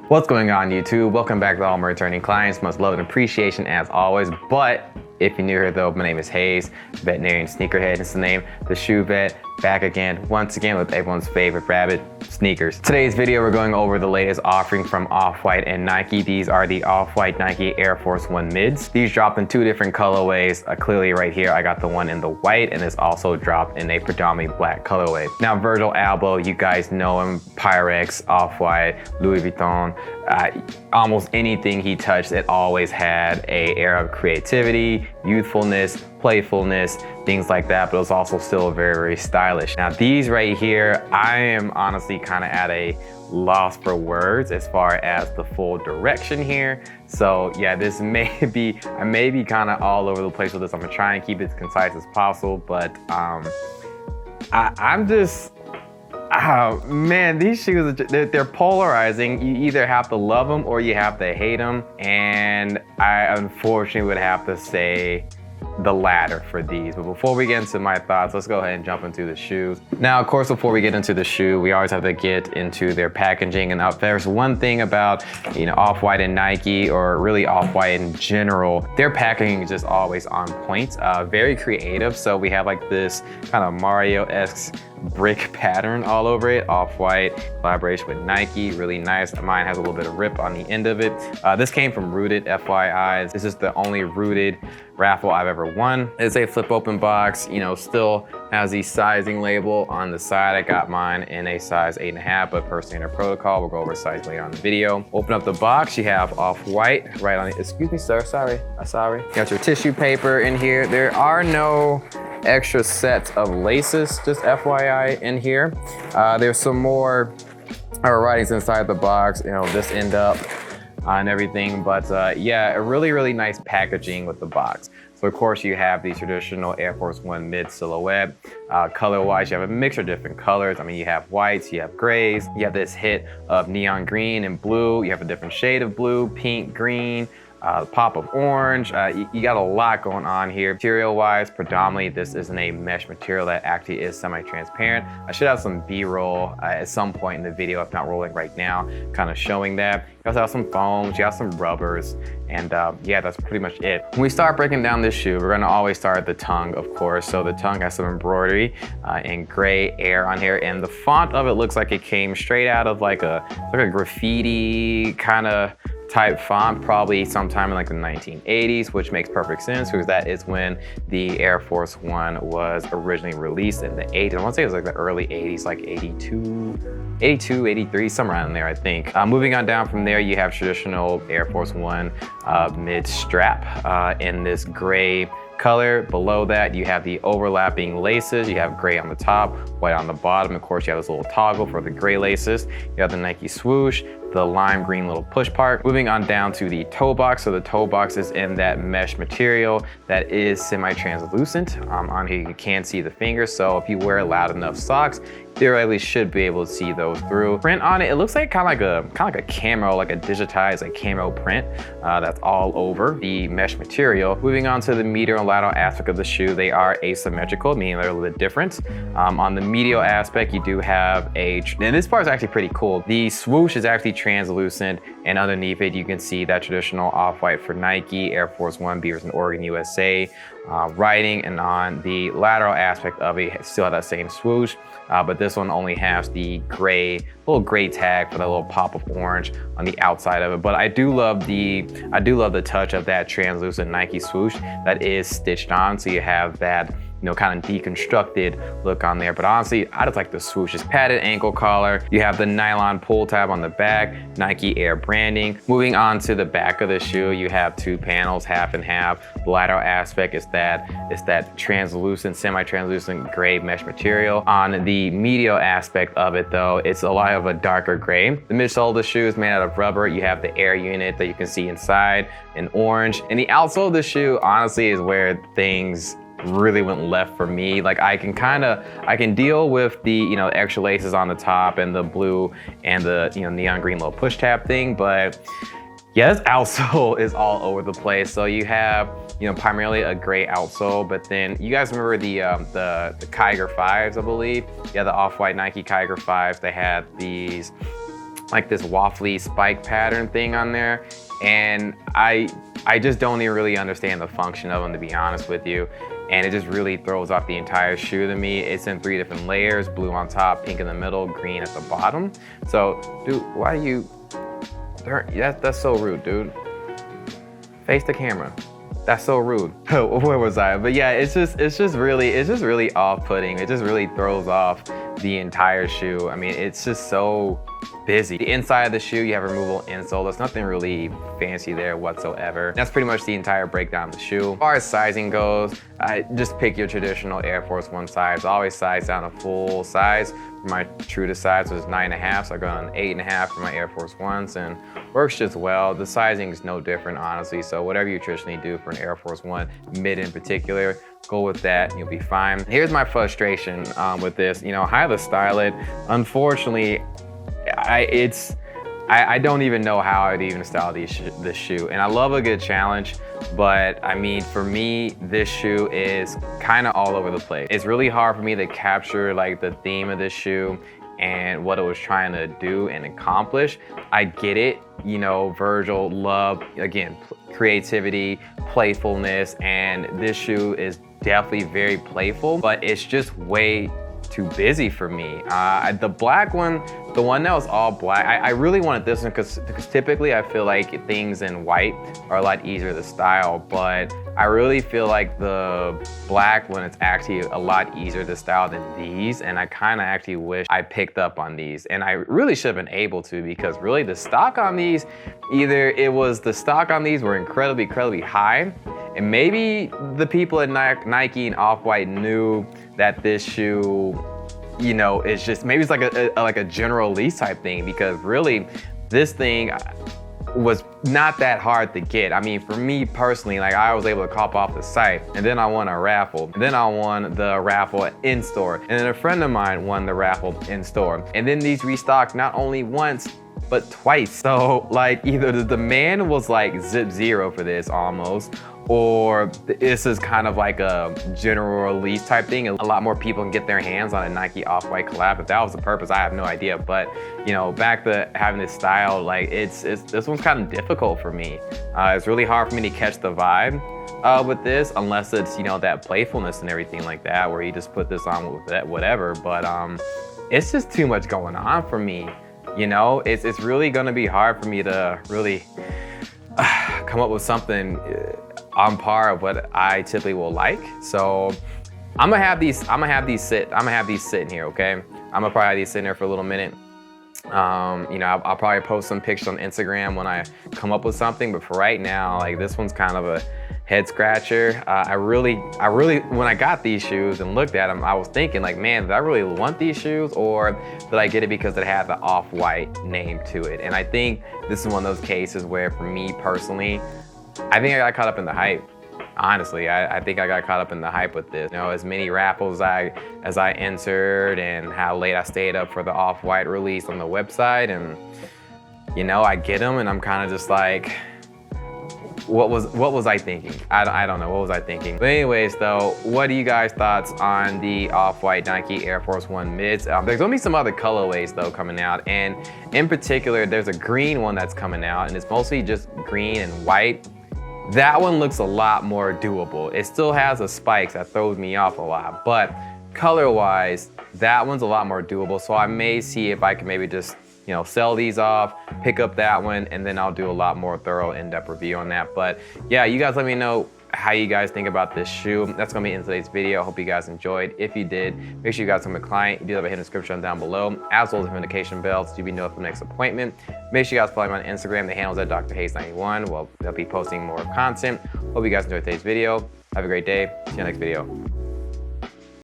What's going on, YouTube? Welcome back to all my returning clients. Much love and appreciation as always. But if you're new here though, my name is Hayes, veterinarian sneakerhead. It's the name, the Shoe Vet, back again, once again with everyone's favorite rabbit, sneakers. Today's video, we're going over the latest offering from Off-White and Nike. These are the Off-White Nike Air Force One mids. These dropped in two different colorways. Clearly right here, I got the one in the white, and this also dropped in a predominantly black colorway. Now, Virgil Ablohs, you guys know him, Pyrex, Off-White, Louis Vuitton. Almost anything he touched, it always had an air of creativity, youthfulness, playfulness, things like that, but it was also still very, very stylish. Now these right here, I am honestly kind of at a loss for words as far as the full direction here. So yeah, this may be, I may be kind of all over the place with this. I'm gonna try and keep it as concise as possible, but I'm just, oh man, these shoes, they're polarizing. You either have to love them or you have to hate them. And I unfortunately would have to say the latter for these. But before we get into my thoughts, let's go ahead and jump into the shoes. Now, of course, before we get into the shoe, we always have to get into their packaging. And there's one thing about, you know, Off-White and Nike, or really Off-White in general, their packaging is just always on point, very creative. So we have like this kind of Mario-esque brick pattern all over it. Off-White collaboration with Nike, really nice. Mine has a little bit of rip on the end of it. This came from Rooted, FYI. This is the only Rooted raffle I've ever won. It's a flip open box, you know, still has the sizing label on the side. I got mine in a size 8.5, but per standard protocol, we'll go over size later on in the video. Open up the box, you have Off-White right on it. Excuse me, sir, sorry. Got your tissue paper in here. There are no extra sets of laces, just FYI in here. There's some more writings inside the box, you know, this end up and everything, but yeah, a really, really nice packaging with the box. So of course you have the traditional Air Force One mid silhouette. Color-wise, you have a mix of different colors. I mean, you have whites, you have grays, you have this hit of neon green and blue, you have a different shade of blue, pink, green, pop of orange. You got a lot going on here. Material-wise, predominantly, this isn't a mesh material that actually is semi-transparent. I should have some B-roll at some point in the video, if not rolling right now, kind of showing that. You also have some foams, you have some rubbers, and yeah, that's pretty much it. When we start breaking down this shoe, we're gonna always start at the tongue, of course. So the tongue has some embroidery in gray air on here, and the font of it looks like it came straight out of like a graffiti kind of type font, probably sometime in like the 1980s, which makes perfect sense because that is when the Air Force One was originally released in the 80s. I want to say it was like the early 80s, like 82, 83, somewhere around there, I think. Moving on down from there, you have traditional Air Force One mid strap in this gray color. Below that, you have the overlapping laces. You have gray on the top, white on the bottom. Of course, you have this little toggle for the gray laces. You have the Nike swoosh, the lime green little push part. Moving on down to the toe box. So the toe box is in that mesh material that is semi-translucent. On here, you can see the fingers. So if you wear loud enough socks, theoretically should be able to see those through. Print on it, it looks like kind of like a camo, like a digitized like camo print that's all over the mesh material. Moving on to the medial and lateral aspect of the shoe, they are asymmetrical, meaning they're a little bit different. On the medial aspect, you do have and this part is actually pretty cool. The swoosh is actually translucent, and underneath it, you can see that traditional Off-White for Nike, Air Force One, Beavers in Oregon, USA writing, and on the lateral aspect of it, still have that same swoosh, but this one only has the little gray tag for the little pop of orange on the outside of it. But I do love the touch of that translucent Nike swoosh that is stitched on, so you have that, you know, kind of deconstructed look on there. But honestly, I just like the swoosh. It's padded ankle collar. You have the nylon pull tab on the back, Nike Air branding. Moving on to the back of the shoe, you have two panels, half and half. The lateral aspect is that translucent, semi-translucent gray mesh material. On the medial aspect of it though, it's a lot of a darker gray. The midsole of the shoe is made out of rubber. You have the air unit that you can see inside in orange. And the outsole of the shoe, honestly, is where things really went left for me. Like I can deal with the, you know, extra laces on the top and the blue and the, you know, neon green little push tab thing, but yeah, this outsole is all over the place. So you have, you know, primarily a gray outsole, but then you guys remember the Kiger 5s, I believe. Yeah, the Off-White Nike Kiger 5s. They had these like this waffly spike pattern thing on there, and I just don't even really understand the function of them, to be honest with you. And it just really throws off the entire shoe to me. It's in 3 different layers: blue on top, pink in the middle, green at the bottom. So, dude, why do you? That's so rude, dude. Face the camera. That's so rude. Where was I? But yeah, it's just really off-putting. It just really throws off the entire shoe. I mean, it's just so busy. The inside of the shoe, you have removable insole. There's nothing really fancy there whatsoever. That's pretty much the entire breakdown of the shoe. As far as sizing goes, just pick your traditional Air Force One size. Always size down a full size. My true to size was 9.5, so I got an 8.5 for my Air Force Ones, and works just well. The sizing is no different, honestly. So whatever you traditionally do for an Air Force One, mid in particular, go with that and you'll be fine. Here's my frustration with this. You know, how to style it. Unfortunately, I don't even know how I'd even style this shoe. And I love a good challenge, but I mean, for me, this shoe is kind of all over the place. It's really hard for me to capture like the theme of this shoe and what it was trying to do and accomplish. I get it, you know, Virgil loved, again, creativity, playfulness, and this shoe is definitely very playful, but it's just way too busy for me. The black one, the one that was all black, I really wanted this one because typically I feel like things in white are a lot easier to style, but I really feel like the black one is actually a lot easier to style than these, and I kind of actually wish I picked up on these, and I really should have been able to, because really the stock on these, the stock on these were incredibly high, and maybe the people at Nike and Off-White knew that this shoe, you know, it's just, maybe it's like a general release type thing, because really this thing was not that hard to get. I mean, for me personally, like I was able to cop off the site, and then I won a raffle, and then I won the raffle in store, and then a friend of mine won the raffle in store, and then these restocked not only once but twice. So like either the demand was like zero for this almost, or this is kind of like a general release type thing. A lot more people can get their hands on a Nike Off-White collab. If that was the purpose, I have no idea. But you know, back to having this style, like this one's kind of difficult for me. It's really hard for me to catch the vibe with this, unless it's, you know, that playfulness and everything like that, where you just put this on with that whatever. But it's just too much going on for me. You know, it's really gonna be hard for me to really come up with something on par of what I typically will like. So I'm gonna have these sitting here, okay? I'm gonna probably have these sitting there for a little minute. You know, I'll probably post some pictures on Instagram when I come up with something, but for right now, like this one's kind of a head scratcher. I really, when I got these shoes and looked at them, I was thinking like, man, did I really want these shoes, or did I get it because it had the Off-White name to it? And I think this is one of those cases where, for me personally, I think I got caught up in the hype. Honestly, I think I got caught up in the hype with this. You know, as many raffles as I entered, and how late I stayed up for the Off-White release on the website, and you know, I get them and I'm kind of just like, what was I thinking? I don't know, what was I thinking? But anyways though, what are you guys' thoughts on the Off-White Nike Air Force One mids? There's gonna be some other colorways though coming out, and in particular, there's a green one that's coming out, and it's mostly just green and white. That one looks a lot more doable. It still has the spikes that throws me off a lot, but color-wise, that one's a lot more doable. So I may see if I can maybe just, you know, sell these off, pick up that one, and then I'll do a lot more thorough in-depth review on that. But yeah, you guys let me know how you guys think about this shoe. That's gonna be in today's video. I hope you guys enjoyed. If you did, make sure you guys become a client. You do have a hidden description down below, as well as a notification bell so you'll be notified for the next appointment. Make sure you guys follow me on Instagram. The handle's at drhayes91. Well, I'll be posting more content. Hope you guys enjoyed today's video. Have a great day. See you in the next video.